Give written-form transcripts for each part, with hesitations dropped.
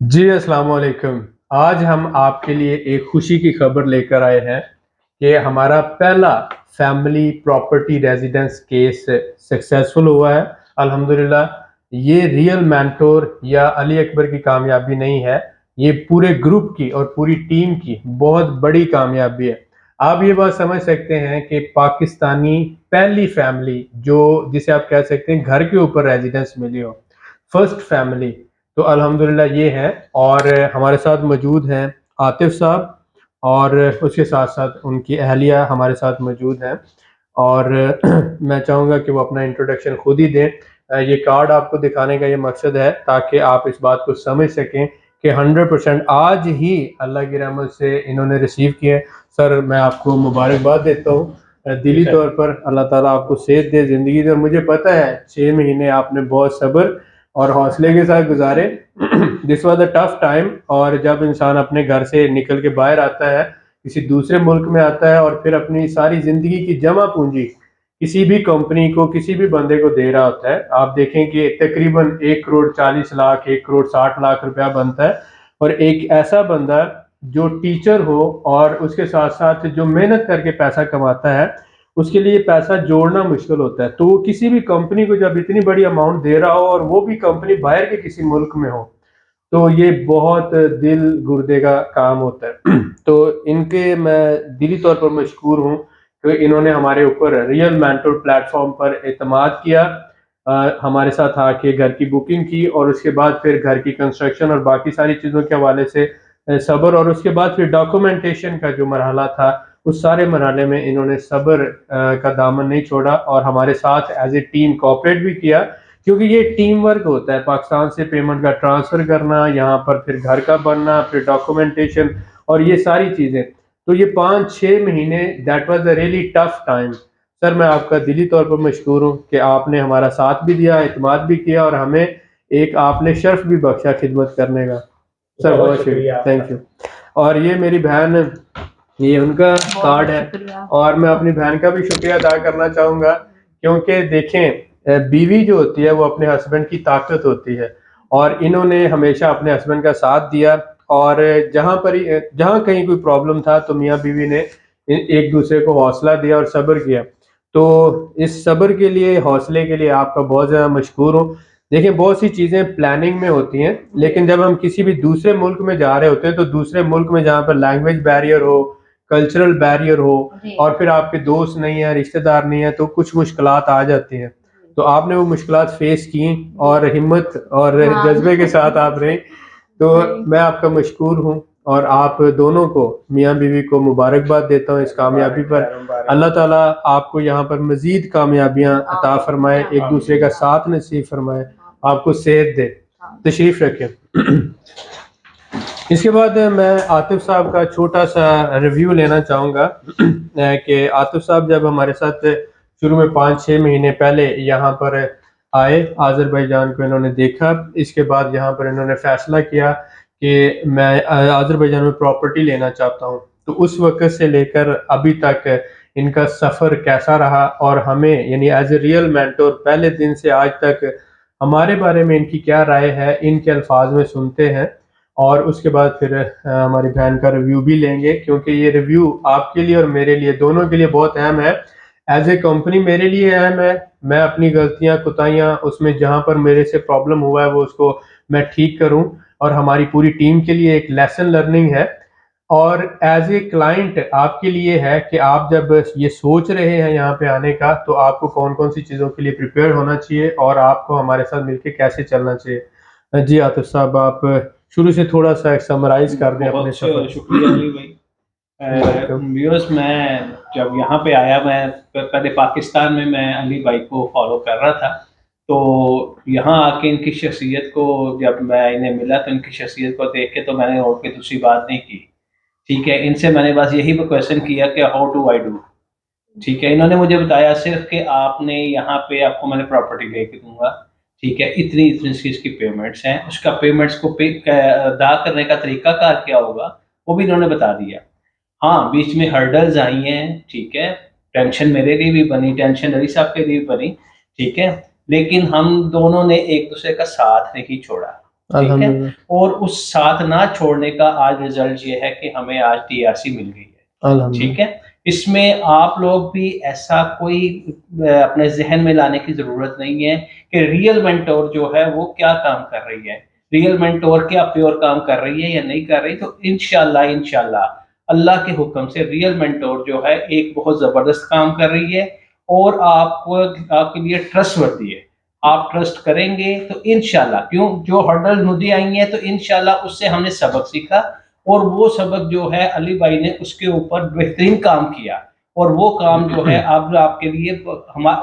جی السلام علیکم۔ آج ہم آپ کے لیے ایک خوشی کی خبر لے کر آئے ہیں کہ ہمارا پہلا family property residence case successful ہوا ہے الحمدللہ۔ یہ ریئل مینٹور یا علی اکبر کی کامیابی نہیں ہے، یہ پورے گروپ کی اور پوری ٹیم کی بہت بڑی کامیابی ہے۔ آپ یہ بات سمجھ سکتے ہیں کہ پاکستانی پہلی فیملی جو جسے آپ کہہ سکتے ہیں گھر کے اوپر ریزیڈنس ملی ہو، فرسٹ فیملی، تو الحمدللہ یہ ہے۔ اور ہمارے ساتھ موجود ہیں عاطف صاحب، اور اس کے ساتھ ساتھ ان کی اہلیہ ہمارے ساتھ موجود ہیں، اور میں چاہوں گا کہ وہ اپنا انٹروڈکشن خود ہی دیں۔ یہ کارڈ آپ کو دکھانے کا یہ مقصد ہے تاکہ آپ اس بات کو سمجھ سکیں کہ 100% آج ہی اللہ کی رحمت سے انہوں نے ریسیو کیے۔ سر میں آپ کو مبارکباد دیتا ہوں دلی طور پر، اللہ تعالیٰ آپ کو صحت دے، زندگی دے، اور مجھے پتہ ہے 6 مہینے آپ نے بہت صبر اور حوصلے کے ساتھ گزارے۔ This was a tough time, اور جب انسان اپنے گھر سے نکل کے باہر آتا ہے، کسی دوسرے ملک میں آتا ہے، اور پھر اپنی ساری زندگی کی جمع پونجی کسی بھی کمپنی کو، کسی بھی بندے کو دے رہا ہوتا ہے، آپ دیکھیں کہ تقریباً 1,40,00,000 1,60,00,000 روپیہ بنتا ہے، اور ایک ایسا بندہ جو ٹیچر ہو اور اس کے ساتھ ساتھ جو محنت کر کے پیسہ کماتا ہے، اس کے لیے پیسہ جوڑنا مشکل ہوتا ہے۔ تو وہ کسی بھی کمپنی کو جب اتنی بڑی اماؤنٹ دے رہا ہو، اور وہ بھی کمپنی باہر کے کسی ملک میں ہو، تو یہ بہت دل گردے کا کام ہوتا ہے۔ تو ان کے میں دلی طور پر مشکور ہوں کہ انہوں نے ہمارے اوپر ریئل مینٹور پلیٹ فارم پر اعتماد کیا، ہمارے ساتھ آ کے گھر کی بکنگ کی، اور اس کے بعد پھر گھر کی کنسٹرکشن اور باقی ساری چیزوں کے حوالے سے صبر، اور اس کے بعد پھر ڈاکومنٹیشن کا جو مرحلہ تھا، اس سارے مرحلے میں انہوں نے صبر کا دامن نہیں چھوڑا، اور ہمارے ساتھ ایز اے ٹیم کوآپریٹ بھی کیا، کیونکہ یہ ٹیم ورک ہوتا ہے۔ پاکستان سے پیمنٹ کا ٹرانسفر کرنا، یہاں پر پھر گھر کا بننا، پھر ڈاکومنٹیشن اور یہ ساری چیزیں، تو یہ 5-6 مہینے that was a really tough time. Sir میں آپ کا دلی طور پر مشکور ہوں کہ آپ نے ہمارا ساتھ بھی دیا، اعتماد بھی کیا، اور ہمیں ایک آپ نے شرف بھی بخشا خدمت کرنے کا۔ سر بہت شکریہ، تھینک یو۔ اور یہ میری بہن، یہ ان کا کارڈ ہے، اور میں اپنی بہن کا بھی شکریہ ادا کرنا چاہوں گا، کیونکہ دیکھیں بیوی جو ہوتی ہے وہ اپنے ہسبینڈ کی طاقت ہوتی ہے، اور انہوں نے ہمیشہ اپنے ہسبینڈ کا ساتھ دیا، اور جہاں کہیں کوئی پرابلم تھا تو میاں بیوی نے ایک دوسرے کو حوصلہ دیا اور صبر کیا۔ تو اس صبر کے لیے، حوصلے کے لیے آپ کا بہت زیادہ مشکور ہوں۔ دیکھیں بہت سی چیزیں پلاننگ میں ہوتی ہیں، لیکن جب ہم کسی بھی دوسرے ملک میں جا رہے ہوتے ہیں، تو دوسرے ملک میں جہاں پر لینگویج بیریئر ہو، کلچرل بیریئر ہو، اور پھر آپ کے دوست نہیں ہیں، رشتہ دار نہیں ہیں، تو کچھ مشکلات آ جاتی ہیں۔ تو آپ نے وہ مشکلات فیس کی، اور ہمت اور جذبے کے ساتھ آپ رہیں، تو میں آپ کا مشکور ہوں، اور آپ دونوں کو، میاں بیوی کو مبارکباد دیتا ہوں اس کامیابی پر۔ اللہ تعالیٰ آپ کو یہاں پر مزید کامیابیاں عطا فرمائے، ایک دوسرے کا ساتھ نصیب فرمائے، آپ کو صحت دے۔ تشریف رکھیں۔ اس کے بعد میں عاطف صاحب کا چھوٹا سا ریویو لینا چاہوں گا کہ عاطف صاحب جب ہمارے ساتھ شروع میں 5-6 مہینے پہلے یہاں پر آئے، آذربائیجان کو انہوں نے دیکھا، اس کے بعد یہاں پر انہوں نے فیصلہ کیا کہ میں آذربائیجان میں پراپرٹی لینا چاہتا ہوں۔ تو اس وقت سے لے کر ابھی تک ان کا سفر کیسا رہا، اور ہمیں یعنی ایز اے ریئل مینٹور پہلے دن سے آج تک ہمارے بارے میں ان کی کیا رائے ہے، ان کے الفاظ میں سنتے ہیں، اور اس کے بعد پھر ہماری بہن کا ریویو بھی لیں گے، کیونکہ یہ ریویو آپ کے لیے اور میرے لیے دونوں کے لیے بہت اہم ہے۔ ایز اے کمپنی میرے لیے اہم ہے، میں اپنی غلطیاں کوتاہیاں اس میں جہاں پر میرے سے پرابلم ہوا ہے وہ اس کو میں ٹھیک کروں، اور ہماری پوری ٹیم کے لیے ایک لیسن لرننگ ہے، اور ایز اے کلائنٹ آپ کے لیے ہے کہ آپ جب یہ سوچ رہے ہیں یہاں پہ آنے کا، تو آپ کو کون کون سی چیزوں کے لیے پریپیئر ہونا چاہیے، اور آپ کو ہمارے ساتھ مل کے کیسے چلنا چاہیے۔ جی عاطف صاحب، آپ شروع سے تھوڑا سا ایک سمرائز کر دیں اپنے سفر۔ شکریہ علی بھائی۔ ویورز، میں جب یہاں پہ آیا، میں پہلے پاکستان میں علی بھائی کو فالو کر رہا تھا، تو یہاں آ کے ان کی شخصیت کو جب میں انہیں ملا تو ان کی شخصیت کو دیکھ کے تو میں نے اور کوئی دوسری بات نہیں کی، ٹھیک ہے۔ ان سے میں نے بس یہی کویشچن کیا کہ ہاؤ ڈو آئی ڈو، ٹھیک ہے۔ انہوں نے مجھے بتایا صرف کہ آپ نے یہاں پہ، آپ کو میں نے پراپرٹی لے کے دوں گا، ٹھیک ہے، اتنی اتنی اس کی پیمنٹس ہیں، اس کا پیمنٹس کو ادا کرنے کا طریقہ کار کیا ہوگا وہ بھی انہوں نے بتا دیا۔ ہاں بیچ میں ہرڈلز آئی ہیں، ٹھیک ہے، ٹینشن میرے لیے بھی بنی، ٹینشن علی صاحب کے لیے بھی بنی، ٹھیک ہے، لیکن ہم دونوں نے ایک دوسرے کا ساتھ نہیں چھوڑا، ٹھیک ہے، الحمدللہ اور اس ساتھ نہ چھوڑنے کا آج رزلٹ یہ ہے کہ ہمیں آج TRC مل گئی ہے، الحمدللہ ٹھیک ہے۔ اس میں آپ لوگ بھی ایسا کوئی اپنے ذہن میں لانے کی ضرورت نہیں ہے کہ ریئل مینٹور جو ہے وہ کیا کام کر رہی ہے، ریئل مینٹور کیا پیور کام کر رہی ہے یا نہیں کر رہی، تو انشاءاللہ اللہ کے حکم سے ریئل مینٹور جو ہے ایک بہت زبردست کام کر رہی ہے، اور آپ کے لیے ٹرسٹ وردی ہے۔ آپ ٹرسٹ کریں گے تو انشاءاللہ، کیوں جو ہرڈل مجھے آئی ہیں تو انشاءاللہ اس سے ہم نے سبق سیکھا، اور وہ سبق جو ہے علی بھائی نے اس کے اوپر بہترین کام کیا، اور وہ کام جو ہے اب آپ کے لیے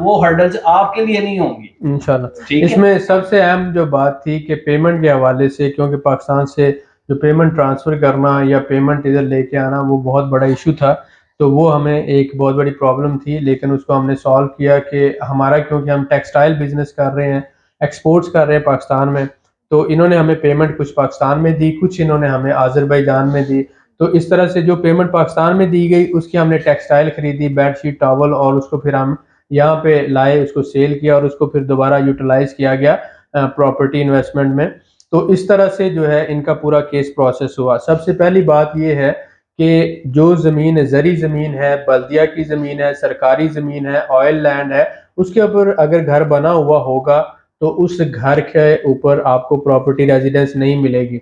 وہ ہرڈلز آپ کے لیے نہیں ہوں گی، انشاءاللہ۔ ٹھیک اس ہے۔ میں سب سے اہم جو بات تھی کہ پیمنٹ کے حوالے سے، کیونکہ پاکستان سے جو پیمنٹ ٹرانسفر کرنا یا پیمنٹ ادھر لے کے آنا وہ بہت بڑا ایشو تھا، تو وہ ہمیں ایک بہت بڑی پرابلم تھی، لیکن اس کو ہم نے سالو کیا کہ ہمارا، کیونکہ ہم ٹیکسٹائل بزنس کر رہے ہیں، ایکسپورٹس کر رہے ہیں پاکستان میں، تو انہوں نے ہمیں پیمنٹ کچھ پاکستان میں دی، کچھ انہوں نے ہمیں آذربائیجان میں دی، تو اس طرح سے جو پیمنٹ پاکستان میں دی گئی اس کی ہم نے ٹیکسٹائل خریدی، بیڈ شیٹ، ٹاول، اور اس کو پھر ہم یہاں پہ لائے، اس کو سیل کیا، اور اس کو پھر دوبارہ یوٹیلائز کیا گیا پراپرٹی انویسٹمنٹ میں۔ تو اس طرح سے جو ہے ان کا پورا کیس پروسیس ہوا۔ سب سے پہلی بات یہ ہے کہ جو زمین زرعی زمین ہے، بلدیہ کی زمین ہے، سرکاری زمین ہے، آئل لینڈ ہے، اس کے اوپر اگر گھر بنا ہوا ہوگا تو اس گھر کے اوپر آپ کو پراپرٹی ریزیڈنس نہیں ملے گی۔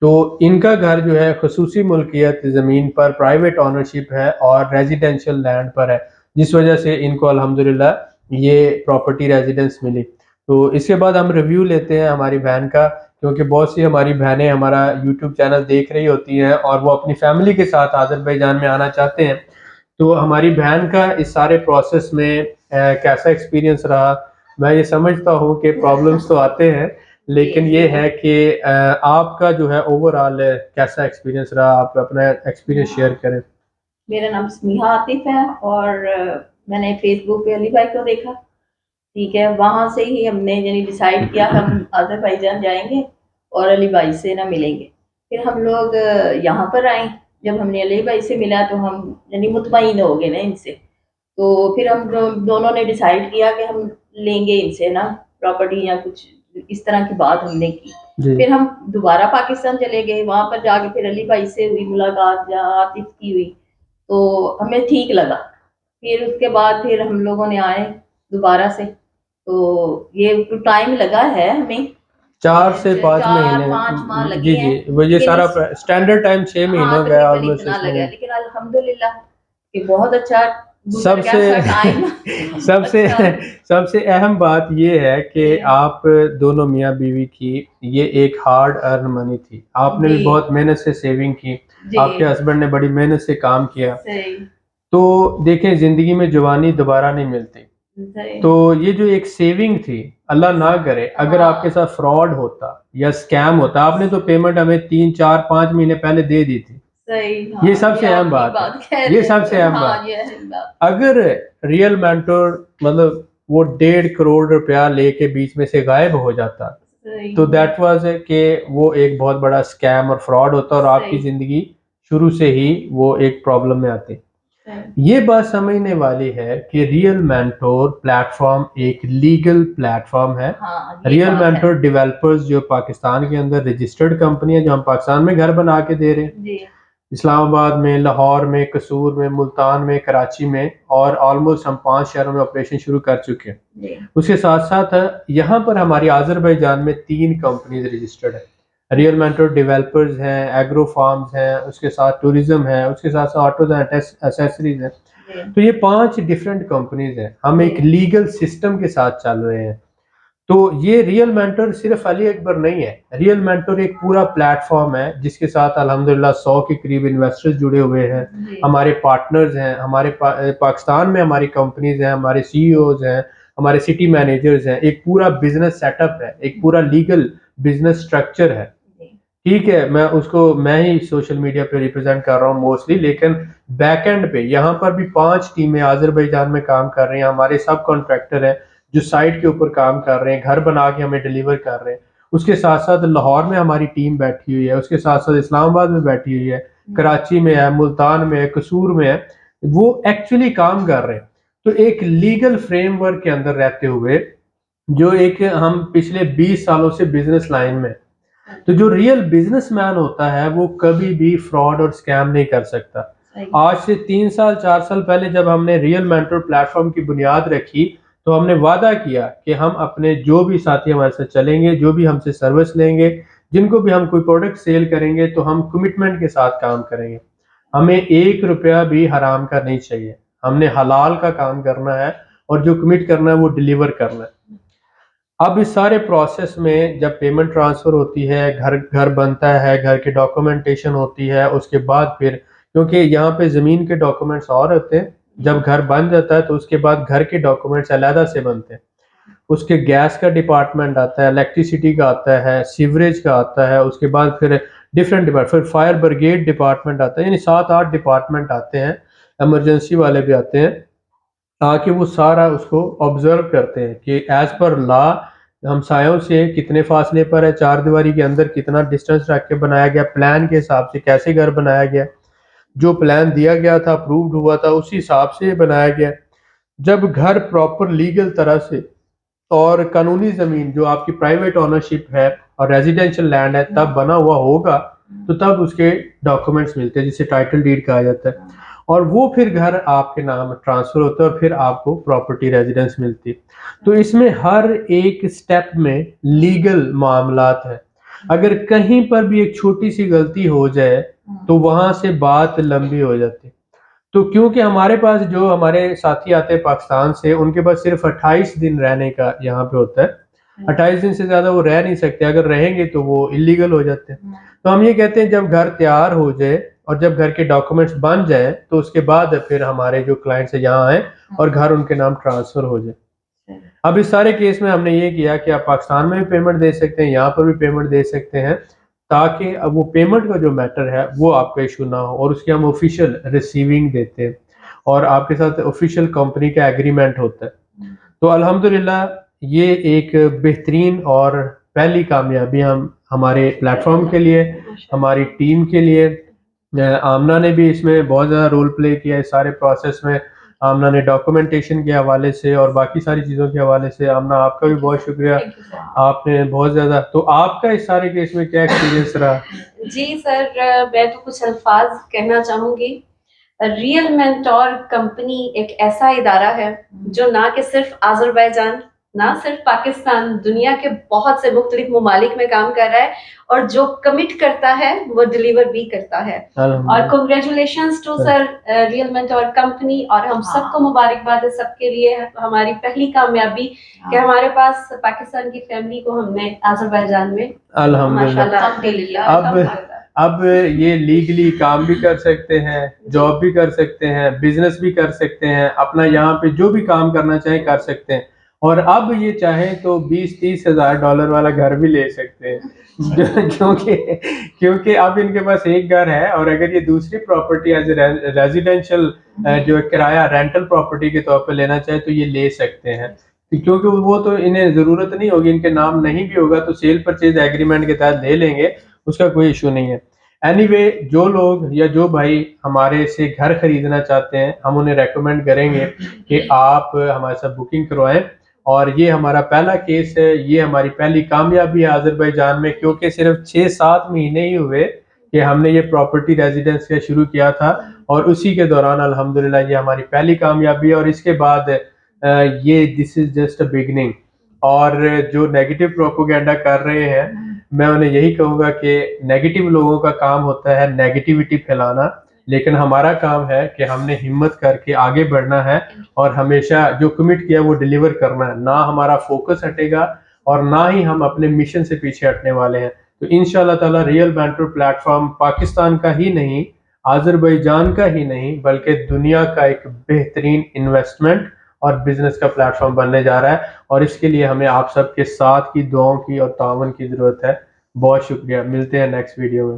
تو ان کا گھر جو ہے خصوصی ملکیت زمین پر، پرائیویٹ اونرشپ ہے اور ریزیڈینشیل لینڈ پر ہے، جس وجہ سے ان کو الحمدللہ یہ پراپرٹی ریزیڈنس ملی۔ تو اس کے بعد ہم ریویو لیتے ہیں ہماری بہن کا، کیونکہ بہت سی ہماری بہنیں ہمارا یوٹیوب چینل دیکھ رہی ہوتی ہیں اور وہ اپنی فیملی کے ساتھ آذربائیجان میں آنا چاہتے ہیں، تو ہماری بہن کا اس سارے پروسیس میں کیسا ایکسپیرینس رہا۔ میں یہ سمجھتا ہوں کہ پرابلمس تو آتے ہیں، لیکن یہ ہے کہ آپ کا جو ہے اوور آل کیسا ایکسپیرینس رہا، آپ اپنا ایکسپیرینس شیئر کریں۔ میرا نام سمیحہ عاطف ہے، اور میں نے فیس بک پہ علی بھائی کو دیکھا، ٹھیک ہے، وہاں سے ہی ہم نے یعنی ڈیسائیڈ کیا ہم آذربائیجان جائیں گے اور علی بھائی سے نہ ملیں گے۔ پھر ہم لوگ یہاں پر آئے، جب ہم نے علی بھائی سے ملا تو ہم یعنی مطمئن ہو گئے نا ان سے، تو پھر ہم دونوں نے ڈیسائیڈ کیا کہ ہم لیں گے ان سے نا پراپرٹی یا کچھ اس طرح کی بات ہم نے کی۔ پھر ہم دوبارہ پاکستان چلے گئے، وہاں پر جا کے پھر علی بھائی سے ہوئی ملاقات، جہاں عاطف کی ہوئی، تو ہمیں ٹھیک لگا۔ پھر اس کے بعد پھر ہم لوگوں نے آئے دوبارہ سے، تو یہ ٹائم لگا ہے ہمیں 4 سے 5 مہینے، 4-5 ماہ جی لگے ہیں، جی، وہ یہ سارا اسٹینڈرڈ ٹائم 6 مہینوں کا ہے تقریباً آلموسٹ اتنا اس میں۔ لگا، لیکن الحمدللہ کہ بہت اچھا سب گزر گیا سے سا ٹائم۔ سب سے اہم بات یہ ہے کہ آپ دونوں میاں بیوی کی یہ ایک ہارڈ ارن منی تھی، آپ نے بھی بہت محنت سے سیونگ کی، آپ کے ہسبینڈ نے بڑی محنت سے کام کیا۔ تو دیکھیں زندگی میں جوانی دوبارہ نہیں ملتی، تو یہ جو ایک سیونگ تھی، اللہ نہ کرے اگر آپ کے ساتھ فراڈ ہوتا یا سکیم ہوتا، آپ نے تو پیمنٹ ہمیں 3 4 5 مہینے پہلے دے دی تھی، یہ سب سے اہم بات ہے، یہ سب سے اہم بات۔ اگر ریئل مینٹور مطلب وہ 1.5 کروڑ روپیہ لے کے بیچ میں سے غائب ہو جاتا تو دیٹ واز کہ وہ ایک بہت بڑا سکیم اور فراڈ ہوتا، اور آپ کی زندگی شروع سے ہی وہ ایک پرابلم میں آتی۔ یہ بات سمجھنے والی ہے کہ ریئل مینٹور پلیٹ فارم ایک لیگل پلیٹ فارم ہے۔ ریئل مینٹور ڈیولپرز جو پاکستان کے اندر رجسٹرڈ کمپنی ہے، جو ہم پاکستان میں گھر بنا کے دے رہے ہیں، اسلام آباد میں، لاہور میں، قصور میں، ملتان میں، کراچی میں، اور آلموسٹ ہم 5 شہروں میں آپریشن شروع کر چکے ہیں۔ اس کے ساتھ ساتھ یہاں پر ہماری آذربائیجان میں 3 کمپنیز رجسٹرڈ ہیں، ریئل مینٹور ڈیولپرز ہیں، ایگرو فارمز ہیں، اس کے ساتھ ٹوریزم ہے، اس کے ساتھ آٹوز اینڈ ایسیسریز ہیں۔ تو یہ 5 ڈیفرنٹ کمپنیز ہیں، ہم ایک لیگل سسٹم کے ساتھ چل رہے ہیں۔ تو یہ ریئل مینٹور صرف علی اکبر نہیں ہے، ریئل مینٹور ایک پورا پلیٹ فارم ہے جس کے ساتھ الحمدللہ 100 کے قریب انویسٹرز جڑے ہوئے ہیں، ہمارے پارٹنرز ہیں، ہمارے پاکستان میں ہماری کمپنیز ہیں، ہمارے CEOs ہیں، ہمارے سٹی مینیجرز ہیں، ایک پورا بزنس سیٹ اپ ہے، ایک پورا لیگل بزنس سٹرکچر ہے۔ ٹھیک ہے، میں ہی سوشل میڈیا پہ ریپرزینٹ کر رہا ہوں موسٹلی، لیکن بیک اینڈ پہ یہاں پر بھی 5 ٹیمیں آذربائیجان میں کام کر رہی ہیں، ہمارے سب کانٹریکٹر ہیں جو سائٹ کے اوپر کام کر رہے ہیں، گھر بنا کے ہمیں ڈیلیور کر رہے ہیں۔ اس کے ساتھ ساتھ لاہور میں ہماری ٹیم بیٹھی ہوئی ہے، اس کے ساتھ ساتھ اسلام آباد میں بیٹھی ہوئی ہے، کراچی میں ہے، ملتان میں ہے، قصور میں ہے، وہ ایکچولی کام کر رہے ہیں۔ تو ایک لیگل فریم ورک کے اندر رہتے ہوئے، جو ایک ہم پچھلے 20 سالوں سے بزنس لائن میں، تو جو ریئل بزنس مین ہوتا ہے وہ کبھی بھی فراڈ اور اسکیم نہیں کر سکتا. آج سے 3 سال 4 سال پہلے جب ہم نے ریئل مینٹور پلیٹ فارم کی بنیاد رکھی تو ہم نے وعدہ کیا کہ ہم اپنے جو بھی ساتھی ہمارے ساتھ چلیں گے, جو بھی ہم سے سروس لیں گے, جن کو بھی ہم کوئی پروڈکٹ سیل کریں گے تو ہم کمٹمنٹ کے ساتھ کام کریں گے. ہمیں 1 روپیہ بھی حرام کا نہیں چاہیے, ہم نے حلال کا کام کرنا ہے اور جو کمٹ کرنا ہے وہ ڈیلیور کرنا ہے. اب اس سارے پروسیس میں جب پیمنٹ ٹرانسفر ہوتی ہے, گھر بنتا ہے, گھر کی ڈاکومنٹیشن ہوتی ہے, اس کے بعد پھر کیونکہ یہاں پہ زمین کے ڈاکومنٹس اور ہوتے ہیں, جب گھر بن جاتا ہے تو اس کے بعد گھر کے ڈاکومنٹس علیحدہ سے بنتے ہیں. اس کے گیس کا ڈپارٹمنٹ آتا ہے, الیکٹریسٹی کا آتا ہے, سیوریج کا آتا ہے, اس کے بعد پھر ڈفرینٹ ڈپارٹمنٹ, پھر فائر بریگیڈ ڈپارٹمنٹ آتا ہے, یعنی 7-8 ڈپارٹمنٹ آتے ہیں, ایمرجنسی والے بھی آتے ہیں, تاکہ وہ سارا اس کو آبزرو کرتے ہیں کہ ایز پر لا ہمسایوں سے کتنے فاصلے پر ہے, 4 دیواری کے اندر کتنا ڈسٹینس رکھ کے بنایا گیا, پلان کے حساب سے کیسے گھر بنایا گیا, جو پلان دیا گیا تھا اپرووڈ ہوا تھا اسی حساب سے بنایا گیا. جب گھر پراپر لیگل طرح سے اور قانونی زمین جو آپ کی پرائیویٹ اونرشپ ہے اور ریزیڈینشیل لینڈ ہے تب بنا ہوا ہوگا تو تب اس کے ڈاکومنٹس ملتے ہیں جسے ٹائٹل ڈیڈ کہا جاتا ہے, اور وہ پھر گھر آپ کے نام ٹرانسفر ہوتا ہے اور پھر آپ کو پراپرٹی ریزیڈنس ملتی. تو اس میں ہر ایک سٹیپ میں لیگل معاملات ہیں. اگر کہیں پر بھی ایک چھوٹی سی غلطی ہو جائے تو وہاں سے بات لمبی ہو جاتی. تو کیونکہ ہمارے پاس جو ہمارے ساتھی آتے ہیں پاکستان سے, ان کے پاس صرف 28 دن رہنے کا یہاں پہ ہوتا ہے, 28 دن سے زیادہ وہ رہ نہیں سکتے, اگر رہیں گے تو وہ اللیگل ہو جاتے ہیں. تو ہم یہ کہتے ہیں جب گھر تیار ہو جائے اور جب گھر کے ڈاکومنٹس بن جائے تو اس کے بعد پھر ہمارے جو کلائنٹس ہیں یہاں آئیں اور گھر ان کے نام ٹرانسفر ہو جائے. اب اس سارے کیس میں ہم نے یہ کیا کہ آپ پاکستان میں بھی پیمنٹ دے سکتے ہیں, یہاں پر بھی پیمنٹ دے سکتے ہیں, تاکہ اب وہ پیمنٹ کا جو میٹر ہے وہ آپ کا ایشو نہ ہو, اور اس کی ہم آفیشیل ریسیونگ دیتے ہیں اور آپ کے ساتھ آفیشیل کمپنی کا ایگریمنٹ ہوتا ہے. تو الحمدللہ یہ ایک بہترین اور پہلی کامیابی ہمارے پلیٹ فارم کے لیے, ہماری ٹیم کے لیے. آمنہ نے بھی اس میں بہت زیادہ رول پلے کیا اس سارے پروسیس میں. آمنہ نے ڈاکومنٹیشن کے حوالے سے اور باقی ساری چیزوں کے حوالے سے, آمنہ آپ کا بھی بہت شکریہ, آپ نے بہت زیادہ. تو آپ کا اس سارے کیس میں کیا ایکسپیرینس رہا؟ جی سر, میں تو کچھ الفاظ کہنا چاہوں گی. ریئل مینٹور کمپنی ایک ایسا ادارہ ہے جو نہ کہ صرف آذربائیجان, نہ صرف پاکستان, دنیا کے بہت سے مختلف ممالک میں کام کر رہا ہے, اور جو کمٹ کرتا ہے وہ ڈیلیور بھی کرتا ہے. اور congratulations to sir real mentor company, اور ہم سب کو مبارکباد ہے سب کے لیے, ہماری پہلی کامیابی کہ ہمارے پاس پاکستان کی فیملی کو ہم نے آذربائیجان میں الحمدللہ اب یہ لیگلی کام بھی کر سکتے ہیں, جاب بھی کر سکتے ہیں, بزنس بھی کر سکتے ہیں, اپنا یہاں پہ جو بھی کام کرنا چاہیں کر سکتے ہیں, اور اب یہ چاہیں تو 20-30 ہزار ڈالر والا گھر بھی لے سکتے ہیں کیونکہ اب ان کے پاس ایک گھر ہے, اور اگر یہ دوسری پراپرٹی ایز اے ریزیڈینشیل جو کرایہ رینٹل پراپرٹی کے طور پہ لینا چاہے تو یہ لے سکتے ہیں, کیونکہ وہ تو انہیں ضرورت نہیں ہوگی, ان کے نام نہیں بھی ہوگا تو سیل پرچیز ایگریمنٹ کے تحت لے لیں گے, اس کا کوئی ایشو نہیں ہے. اینی وے جو لوگ یا جو بھائی ہمارے سے گھر خریدنا چاہتے ہیں, ہم انہیں ریکمینڈ کریں گے کہ آپ ہمارے ساتھ بکنگ کروائیں. اور یہ ہمارا پہلا کیس ہے, یہ ہماری پہلی کامیابی ہے آذربائیجان میں, کیونکہ صرف 6-7 مہینے ہی ہوئے کہ ہم نے یہ پراپرٹی ریزیڈنس کا شروع کیا تھا, اور اسی کے دوران الحمدللہ یہ ہماری پہلی کامیابی ہے. اور اس کے بعد یہ دس از جسٹ اے بگننگ. اور جو نیگیٹو پروپوگینڈا کر رہے ہیں, میں انہیں یہی کہوں گا کہ نیگیٹو لوگوں کا کام ہوتا ہے نیگیٹیوٹی پھیلانا, لیکن ہمارا کام ہے کہ ہم نے ہمت کر کے آگے بڑھنا ہے اور ہمیشہ جو کمٹ کیا وہ ڈیلیور کرنا ہے. نہ ہمارا فوکس ہٹے گا اور نہ ہی ہم اپنے مشن سے پیچھے ہٹنے والے ہیں. تو انشاءاللہ تعالی real mentor plate form Pakistan کا ہی نہیں, آذربائیجان کا ہی نہیں, بلکہ دنیا کا ایک بہترین انویسٹمنٹ اور بزنس کا پلیٹ فارم بننے جا رہا ہے, اور اس کے لیے ہمیں آپ سب کے ساتھ کی دعاؤں کی اور تعاون کی ضرورت ہے. بہت شکریہ, ملتے ہیں نیکسٹ ویڈیو میں.